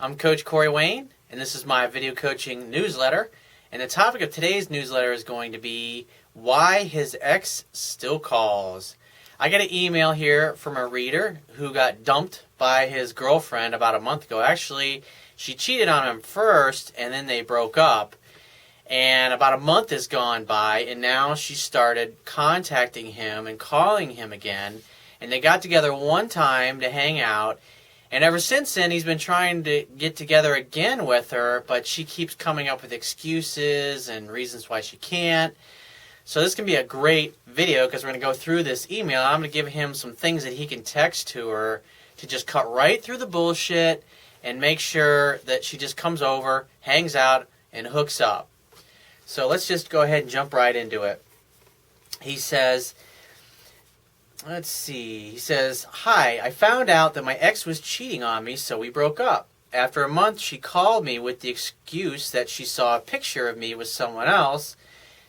I'm Coach Corey Wayne, and this is my video coaching newsletter. And the topic of today's newsletter is going to be why his ex still calls. I got an email here from a reader who got dumped by his girlfriend about a month ago. Actually, she cheated on him first, and then they broke up. And about a month has gone by, and now she started contacting him and calling him again. And they got together one time to hang out. And ever since then, he's been trying to get together again with her, but she keeps coming up with excuses and reasons why she can't. So this can be a great video because we're going to go through this email. I'm going to give him some things that he can text to her to just cut right through the bullshit and make sure that she just comes over, hangs out, and hooks up. So let's just go ahead and jump right into it. He says, let's see. He says, "Hi, I found out that my ex was cheating on me, so we broke up. After a month, she called me with the excuse that she saw a picture of me with someone else.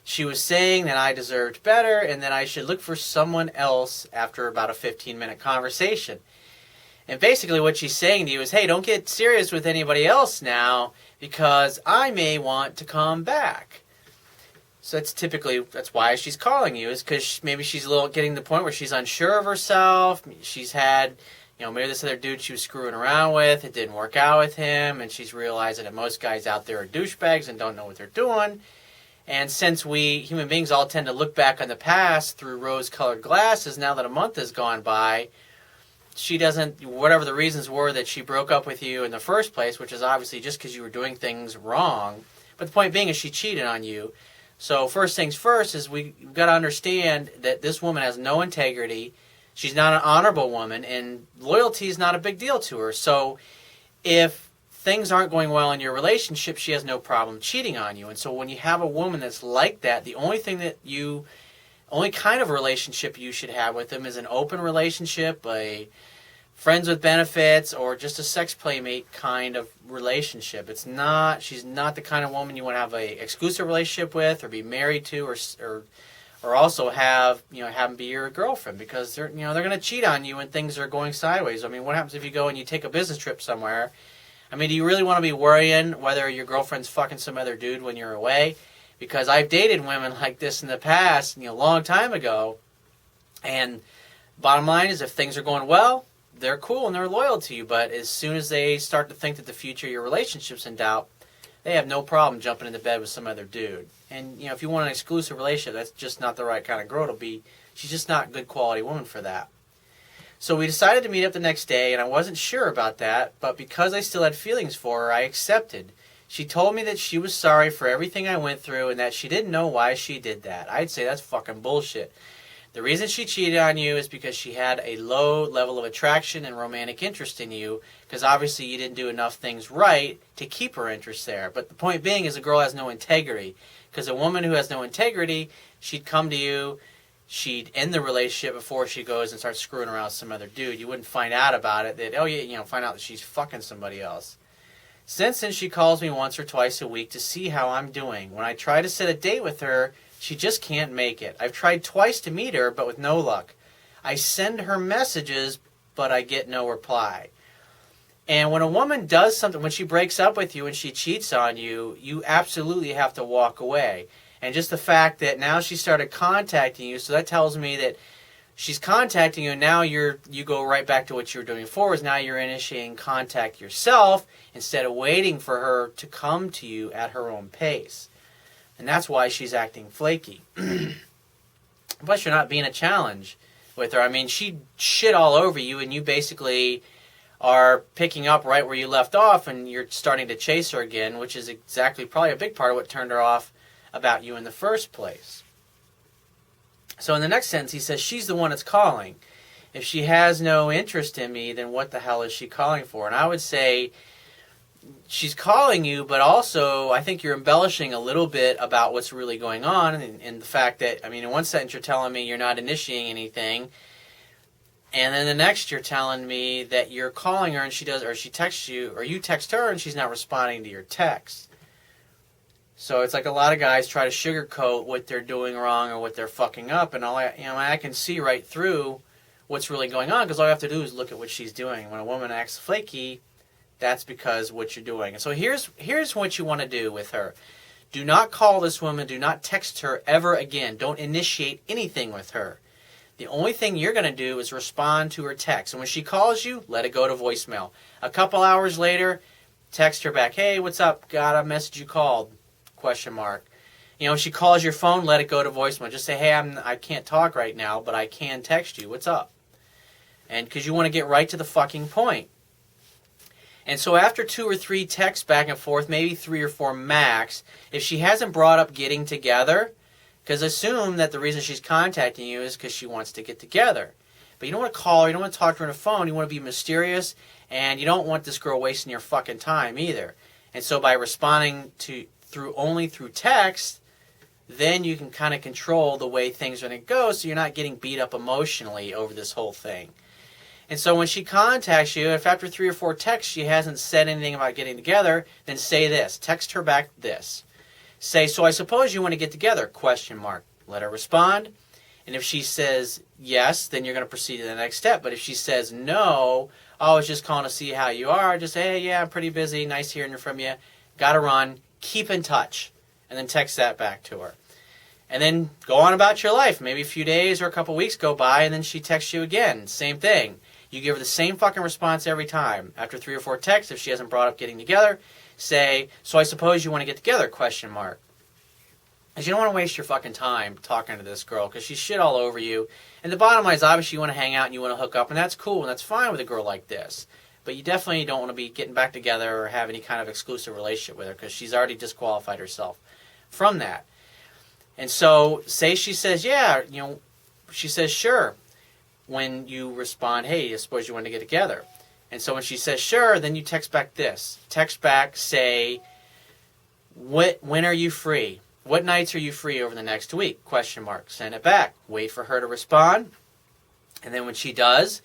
She was saying that I deserved better and that I should look for someone else after about a 15-minute conversation. And basically what she's saying to you is, hey, don't get serious with anybody else now because I may want to come back." So that's why she's calling you, is because maybe she's getting to the point where she's unsure of herself. She's had, maybe this other dude she was screwing around with, it didn't work out with him, and she's realizing that most guys out there are douchebags and don't know what they're doing. And since we human beings all tend to look back on the past through rose-colored glasses, now that a month has gone by, she doesn't, whatever the reasons were that she broke up with you in the first place, which is obviously just because you were doing things wrong. But the point being is she cheated on you. So first things first is we've got to understand that this woman has no integrity. She's not an honorable woman, and loyalty is not a big deal to her. So if things aren't going well in your relationship, she has no problem cheating on you. And so when you have a woman that's like that, the only kind of relationship you should have with them is an open relationship, a friends with benefits, or just a sex playmate kind of relationship. She's not the kind of woman you want to have a exclusive relationship with, or be married to, or also have them be your girlfriend, because they're going to cheat on you when things are going sideways. I mean, what happens if you go and you take a business trip somewhere? I mean, do you really want to be worrying whether your girlfriend's fucking some other dude when you're away? Because I've dated women like this in the past, a long time ago, and bottom line is if things are going well, they're cool and they're loyal to you, but as soon as they start to think that the future of your relationship's in doubt, they have no problem jumping into bed with some other dude. And, if you want an exclusive relationship, that's just not the right kind of girl to be. She's just not a good quality woman for that. So we decided to meet up the next day, and I wasn't sure about that, but because I still had feelings for her, I accepted. She told me that she was sorry for everything I went through and that she didn't know why she did that. I'd say that's fucking bullshit. The reason she cheated on you is because she had a low level of attraction and romantic interest in you, because obviously you didn't do enough things right to keep her interest there. But the point being is a girl has no integrity, because a woman who has no integrity, she'd come to you, she'd end the relationship before she goes and starts screwing around with some other dude. You wouldn't find out about it, find out that she's fucking somebody else. Since then, she calls me once or twice a week to see how I'm doing. When I try to set a date with her, she just can't make it. I've tried twice to meet her, but with no luck. I send her messages, but I get no reply. And when a woman does something, when she breaks up with you and she cheats on you, you absolutely have to walk away. And just the fact that now she started contacting you, so that tells me that she's contacting you, and now you go right back to what you were doing before, is now you're initiating contact yourself instead of waiting for her to come to you at her own pace. And that's why she's acting flaky. Plus, you're not being a challenge with her. I mean, she shit all over you, and you basically are picking up right where you left off, and you're starting to chase her again, which is exactly probably a big part of what turned her off about you in the first place. So in the next sentence, he says, she's the one that's calling. If she has no interest in me, then what the hell is she calling for? And I would say she's calling you, but also I think you're embellishing a little bit about what's really going on, and the fact that, in one sentence you're telling me you're not initiating anything, and then the next you're telling me that you're calling her and she texts you, or you text her and she's not responding to your text. So it's like a lot of guys try to sugarcoat what they're doing wrong or what they're fucking up, and I can see right through what's really going on, because all you have to do is look at what she's doing. When a woman acts flaky, that's because what you're doing. And so here's what you want to do with her. Do not call this woman. Do not text her ever again. Don't initiate anything with her. The only thing you're going to do is respond to her text. And when she calls you, let it go to voicemail. A couple hours later, text her back. Hey, what's up? Got a message you called? ? If she calls your phone, let it go to voicemail. Just say, hey, I can't talk right now, but I can text you. What's up? And because you want to get right to the fucking point. And so after 2 or 3 texts back and forth, maybe 3 or 4 max, if she hasn't brought up getting together, because assume that the reason she's contacting you is because she wants to get together. But you don't want to call her, you don't want to talk to her on the phone, you want to be mysterious, and you don't want this girl wasting your fucking time either. And so by responding only through text, then you can kind of control the way things are going to go so you're not getting beat up emotionally over this whole thing. And so when she contacts you, if after 3 or 4 texts she hasn't said anything about getting together, then say this. Text her back this. Say, so I suppose you want to get together? ? Let her respond. And if she says yes, then you're going to proceed to the next step. But if she says no, I was just calling to see how you are. Just say, hey, yeah, I'm pretty busy. Nice hearing from you. Got to run. Keep in touch. And then text that back to her. And then go on about your life. Maybe a few days or a couple weeks go by, and then she texts you again. Same thing. You give her the same fucking response every time. After 3 or 4 texts, if she hasn't brought up getting together, say, so I suppose you want to get together? ? Because you don't want to waste your fucking time talking to this girl because she's shit all over you. And the bottom line is obviously you want to hang out and you want to hook up, and that's cool and that's fine with a girl like this. But you definitely don't want to be getting back together or have any kind of exclusive relationship with her because she's already disqualified herself from that. And so say she says, yeah, she says, sure. When you respond, hey, I suppose you want to get together. And so when she says sure, then you text back this. Text back, say, when are you free? What nights are you free over the next week? ? Send it back. Wait for her to respond. And then when she does,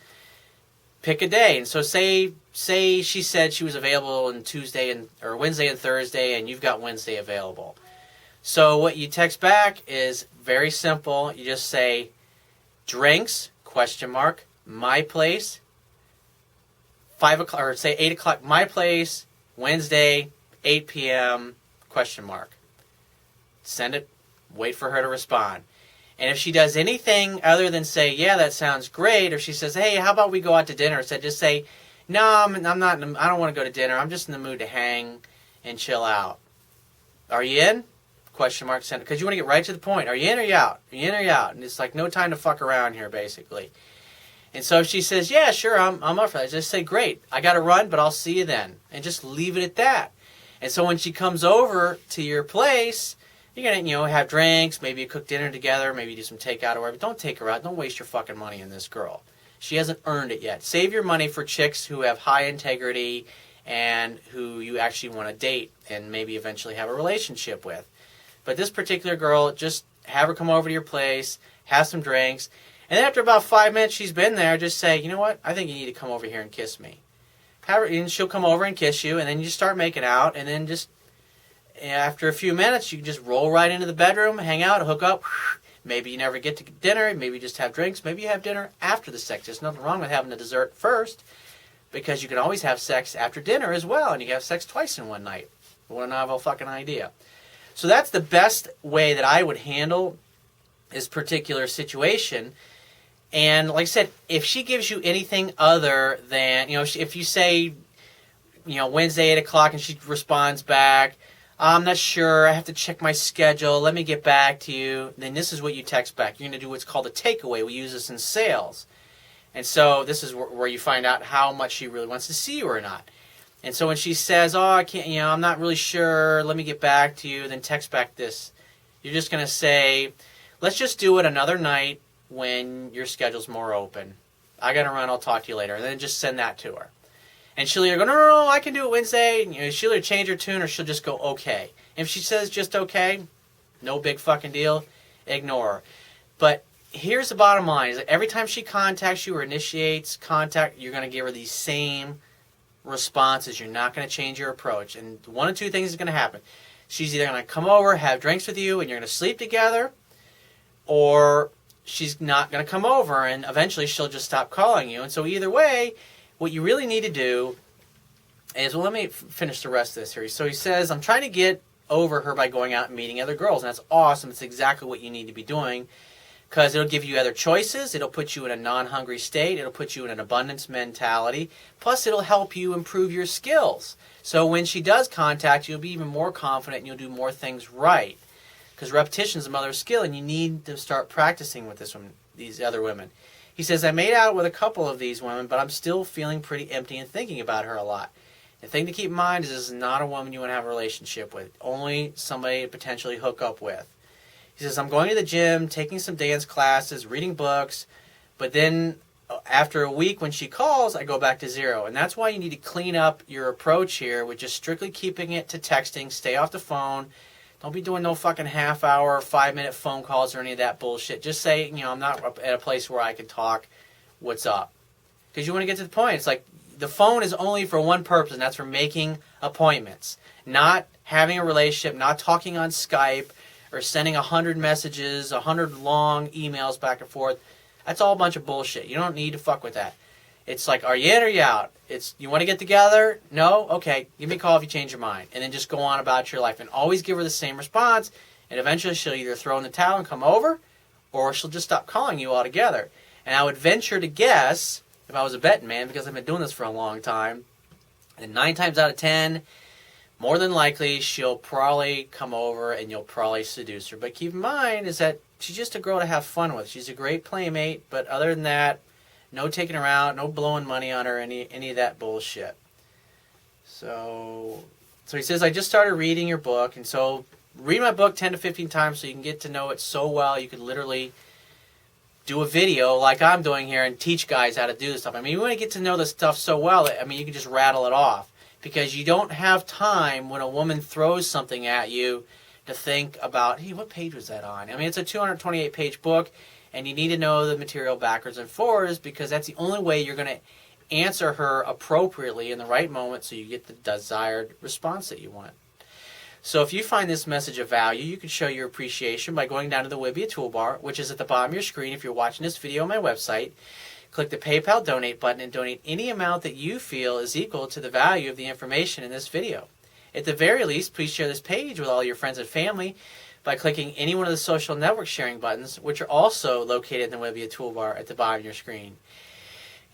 pick a day. And so say she said she was available on Wednesday and Thursday, and you've got Wednesday available. So what you text back is very simple. You just say, drinks, ? My place, 5 o'clock, or say 8 o'clock, my place, Wednesday, 8 p.m., ? Send it, wait for her to respond. And if she does anything other than say, yeah, that sounds great, or she says, hey, how about we go out to dinner? So just say, no, I'm not, I don't want to go to dinner. I'm just in the mood to hang and chill out. Are you in? ? Send it. Because you want to get right to the point. Are you in or you out? Are you in or you out? And it's like no time to fuck around here, basically. And so if she says, yeah, sure, I'm up for that. Just say, great, I got to run, but I'll see you then. And just leave it at that. And so when she comes over to your place, you're going to, have drinks, maybe you cook dinner together, maybe do some takeout or whatever. Don't take her out. Don't waste your fucking money on this girl. She hasn't earned it yet. Save your money for chicks who have high integrity and who you actually want to date and maybe eventually have a relationship with. But this particular girl, just have her come over to your place, have some drinks, and then after about 5 minutes she's been there, just say, you know what, I think you need to come over here and kiss me. And she'll come over and kiss you, and then you start making out, and then just after a few minutes, you can just roll right into the bedroom, hang out, hook up. Maybe you never get to dinner, maybe you just have drinks, maybe you have dinner after the sex. There's nothing wrong with having the dessert first, because you can always have sex after dinner as well, and you can have sex twice in one night. What a novel fucking idea. So that's the best way that I would handle this particular situation. And like I said, if she gives you anything other than, if you say, Wednesday, 8 o'clock, and she responds back, I'm not sure, I have to check my schedule, let me get back to you, then this is what you text back. You're going to do what's called a takeaway. We use this in sales. And so this is where you find out how much she really wants to see you or not. And so when she says, oh, I can't, I'm not really sure, let me get back to you, then text back this. You're just going to say, let's just do it another night when your schedule's more open. I got to run, I'll talk to you later. And then just send that to her. And she'll either go, no, I can do it Wednesday. And, she'll either change her tune or she'll just go, okay. And if she says just okay, no big fucking deal, ignore her. But here's the bottom line, is that every time she contacts you or initiates contact, you're going to give her these same responses. You're not going to change your approach. And one of two things is going to happen. She's either going to come over, have drinks with you, and you're going to sleep together, or she's not going to come over, and eventually she'll just stop calling you. And so either way, what you really need to do is, well, let me finish the rest of this here. So he says, I'm trying to get over her by going out and meeting other girls. And that's awesome. It's exactly what you need to be doing, because it'll give you other choices. It'll put you in a non-hungry state. It'll put you in an abundance mentality. Plus, it'll help you improve your skills. So when she does contact you, you'll be even more confident and you'll do more things right. Because repetition is the mother of skill, and you need to start practicing with these other women. He says, I made out with a couple of these women, but I'm still feeling pretty empty and thinking about her a lot. The thing to keep in mind is this is not a woman you want to have a relationship with. Only somebody to potentially hook up with. He says, I'm going to the gym, taking some dance classes, reading books, but then after a week when she calls, I go back to zero. And that's why you need to clean up your approach here with just strictly keeping it to texting. Stay off the phone. Don't be doing no fucking half-hour, 5-minute phone calls or any of that bullshit. Just say, I'm not at a place where I can talk. What's up? Because you want to get to the point. It's like the phone is only for one purpose, and that's for making appointments. Not having a relationship, not talking on Skype, or sending 100 messages, 100 long emails back and forth. That's all a bunch of bullshit. You don't need to fuck with that. It's like, are you in or you out? It's, you want to get together? No? Okay, give me a call if you change your mind. And then just go on about your life. And always give her the same response. And eventually she'll either throw in the towel and come over, or she'll just stop calling you altogether. And I would venture to guess, if I was a betting man, because I've been doing this for a long time, and 9 times out of 10, more than likely, she'll probably come over and you'll probably seduce her. But keep in mind is that she's just a girl to have fun with. She's a great playmate, but other than that, no taking her out, no blowing money on her, any of that bullshit. So he says, I just started reading your book, and so read my book 10 to 15 times so you can get to know it so well you could literally do a video like I'm doing here and teach guys how to do this stuff. I mean, you want to get to know this stuff so well that, you can just rattle it off. Because you don't have time when a woman throws something at you to think about, hey, what page was that on? It's a 228-page book, and you need to know the material backwards and forwards, because that's the only way you're going to answer her appropriately in the right moment so you get the desired response that you want. So if you find this message of value, you can show your appreciation by going down to the Wibia toolbar, which is at the bottom of your screen if you're watching this video on my website. Click the PayPal donate button and donate any amount that you feel is equal to the value of the information in this video. At the very least, please share this page with all your friends and family by clicking any one of the social network sharing buttons, which are also located in the Wibia toolbar at the bottom of your screen.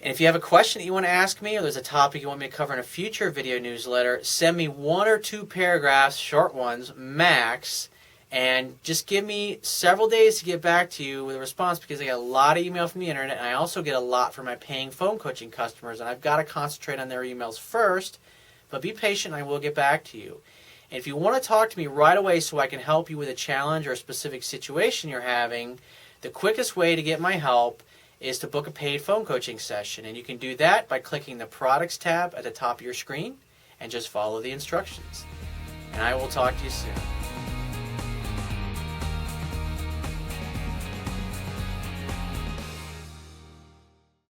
And if you have a question that you want to ask me, or there's a topic you want me to cover in a future video newsletter, send me 1 or 2 paragraphs, short ones, max, and just give me several days to get back to you with a response, because I get a lot of email from the internet, and I also get a lot from my paying phone coaching customers, and I've got to concentrate on their emails first. But be patient, I will get back to you. And if you want to talk to me right away so I can help you with a challenge or a specific situation you're having, the quickest way to get my help is to book a paid phone coaching session. And you can do that by clicking the Products tab at the top of your screen and just follow the instructions. And I will talk to you soon.